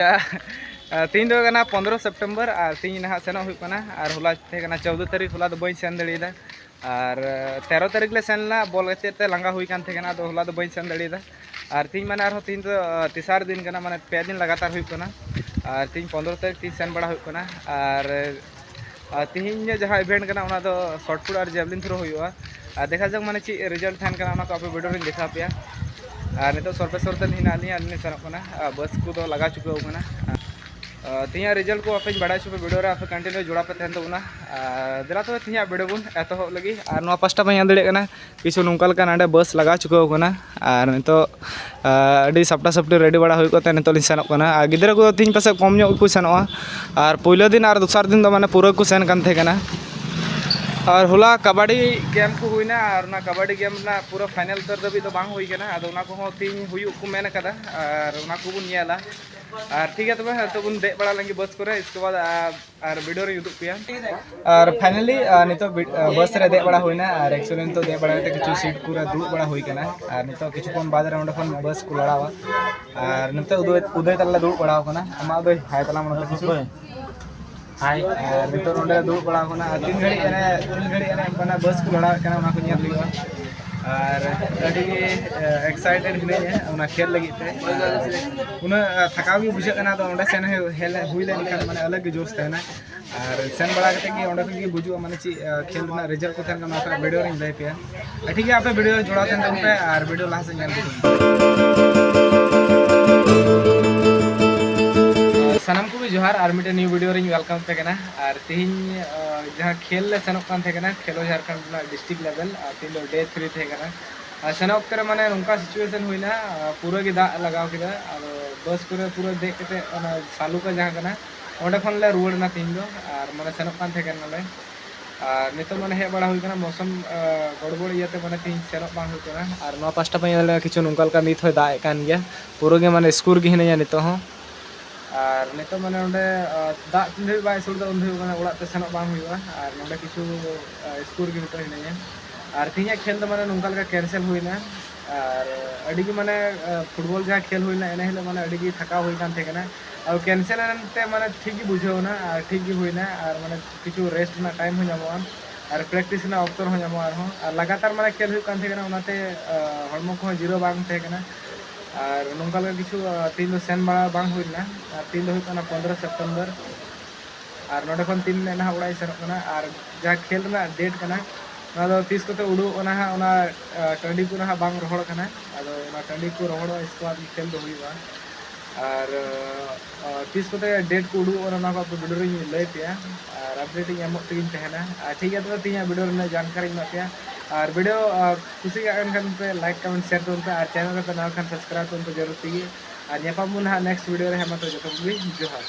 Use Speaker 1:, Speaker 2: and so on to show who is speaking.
Speaker 1: तीन दो गना 15 सितंबर और तीन ना सेनो हुई कना और होला थे गना 14 तारीख होला दो बई सेन दड़ीदा और 13 तारीख ले सेनला बॉल गते ते लंगा हुई कान थे गना तो होला दो बई सेन दड़ीदा और तीन माने और तीन तो तीसर दिन गना माने 5 दिन लगातार हुई कना और तीन 15 तारीख तीन सेन बड़ा हुई कना और तीन जहाँ इवेंट कना उना तो शॉर्टपुट और जेवलिन थ्रो हुआ और देखा जब माने ची रिजल्ट थान कना उना को आप वीडियो रे देखा पे और नितो सरपे सरते हिना आनी सेनों कना बस को तो लगा चुके होना तीन रिजल्ट को आपे बड़ा चुपे वीडियो रे आपे कंटिन्यू जुड़ा पे तहन तबना दिला तो तीन वीडियो बन एतह लगी और नो पास्टा पे दड़े कना किछु नोंका लका नाडे बस लगा चुके होना और नितो अडी सप्टा सप्टी रेडी बड़ा हुई कोते नितो लिन सेनों कना गिदरा को तीन पासे कम ᱧᱚᱜ को सेनोआ और पहिलो दिन और दोसर दिन दो माने पूरा को सेन कान थे कना और होला कबड्डी गेम को हुईना और ना कबड्डी गेम ना पूरा फाइनल तर दबी तो बांग हुई कना आदो ना को हो तीन हुयु को मेन कदा और ना को बुन नेला और ठीक है तबे तो बुन दे बड़ा लंगी बस करे इसके बाद और वीडियो रे युदुक पिया और फाइनली नितो बस रे दे बड़ा हुईना और एक्चुअली तो दे बड़ा ते किछु सीट पूरा दुड़ बड़ा हुई कना और नितो किछु कम बाद रे ओंडे खन बस को लड़ावा और नितो उदय तला दुड़ बड़ा कना अमा दो हाय तला मन किछु हाय नितो नोंडे दुड़ बड़ा कना तीन घड़ी एने बस को लड़ा कना उना को नेल लिवा और अभी एक्साइटेड हिने उना खेल लगी थे उना थकाव भी बुझे कना तो ओंडे सेन हेल हुई लेन खान माने अलग जोश थे ना और सेन बड़ा कते कि ओंडे की बुझु माने ची खेल ना रिजल्ट को थन ना वीडियो रे लay पे ठीक है आपे वीडियो जोड़ा थन पे और वीडियो लास्ट से नेल सनम को भी जोहार और मिटे न्यू वीडियो रे वेलकम पे कना और तीन जहां खेल ले सनक कान थे कना खेलो झारखंड डिस्ट्रिक्ट लेवल तीन डे 3 थे कना सनक करे माने उनका सिचुएशन हुईना पूरा की दा लगाव किदा और बस पूरा पूरा देख के सालू का जहां कना ओंडे खन ले रुवड़ ना तीन दो और माने सनक कान थे कना ले और नितो माने हे बड़ा हुई कना मौसम गड़बड़ इयाते माने तीन सेनक बांग हुई कना और नो पास्टा पे किछु नोंकल का नीत होय दाए कान गया पूरा के माने स्कोर गे हिने नितो हो और नितो माने ओंडे दा तिंधे बाय सुरदा उंधे माने ओड़ा ते सेनक बांग हुआ और नोंडे किछु स्कोर गे नितो हिने और तीन खेल तो माने नोंकल का कैंसिल हुईना और अडी की माने फुटबॉल जहां खेल हुईना एने हेले माने अडी की थका हुई कान थे कना और कैंसिल ते माने ठीक ही बुझेवना और ठीक ही हुईना और माने किछु रेस्ट ना टाइम हो जामो और प्रैक्टिस ना अवसर हो जामो और लगातार माने खेल हुई कान थे कना उनाते हड़मो को जीरो बांग थे कना और नोंकल का किछु तीन सेन बड़ा बांग हुईना और तीन हुई कना 15 सितंबर और नोडे खन तीन ने ना उड़ाई सेन कना और जहां खेल ना डेट कना ना दो 30 को उड़ू ओना हा ओना टंडी को ना बांग रोहड़ कना आदो ओना टंडी को रोहड़ इसके बाद खेल दो हुईवा और 30 को डेट को उड़ू ओना को वीडियो रे लay पे और अपडेट एमो तगिन तहना ठीक है तो तीन वीडियो रे जानकारी मा पे और वीडियो खुशी खान पे लाइक कमेंट शेयर तो और चैनल पे नवा खान सब्सक्राइब तो जरूर तीगी और नेक्स्ट वीडियो रे हम तो जतो भी जोहार।